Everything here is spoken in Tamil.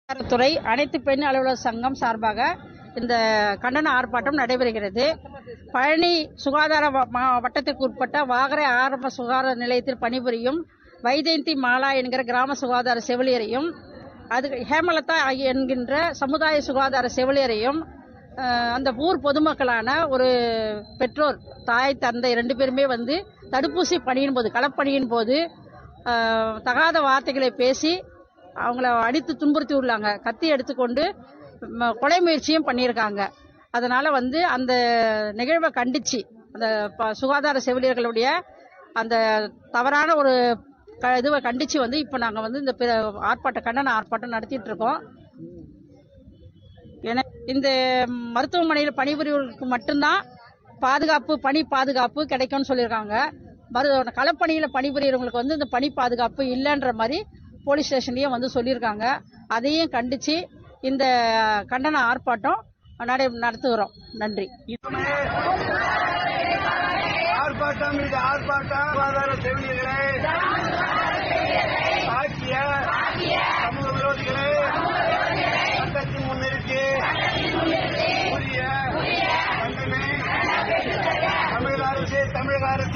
துறை அனைத்து பெண் அலுவலர் சங்கம் சார்பாக இந்த கண்டன ஆர்ப்பாட்டம் நடைபெறுகிறது. பழனி சுகாதார வட்டத்திற்கு உட்பட்ட வாகரை ஆரம்ப சுகாதார நிலையத்தில் பணிபுரியும் வைஜெயந்தி மாலா என்கிற கிராம சுகாதார செவிலியரையும் ஹேமலதா என்கின்ற சமுதாய சுகாதார செவிலியரையும் அந்த ஊர் பொதுமக்களான ஒரு பெற்றோர் தாய் தந்தை 2 பேருமே தடுப்பூசி பணியின் போது களப்பணியின் போது தகாத வார்த்தைகளை பேசி அவங்கள அடித்து துன்புறுத்தி உள்ளாங்க. கத்தி எடுத்துக்கொண்டு கொலை முயற்சியும் பண்ணியிருக்காங்க. அதனால அந்த நிகழ்வை கண்டிச்சு அந்த சுகாதார செவிலியர்களுடைய அந்த தவறான ஒரு இதுவை கண்டிச்சு இப்போ நாங்கள் இந்த கண்டன ஆர்ப்பாட்டம் நடத்திட்டு இருக்கோம். இந்த மருத்துவமனையில் பணிபுரிவர்களுக்கு மட்டும்தான் பணி பாதுகாப்பு கிடைக்கும்னு சொல்லியிருக்காங்க. களப்பணியில் பணிபுரியவங்களுக்கு இந்த பணி பாதுகாப்பு இல்லைன்ற மாதிரி போலீஸ் ஸ்டேஷன்லயும் சொல்லியிருக்காங்க. அதையும் கண்டிச்சு இந்த கண்டன ஆர்ப்பாட்டம் நடத்துகிறோம். நன்றி. ஆர்ப்பாட்டம்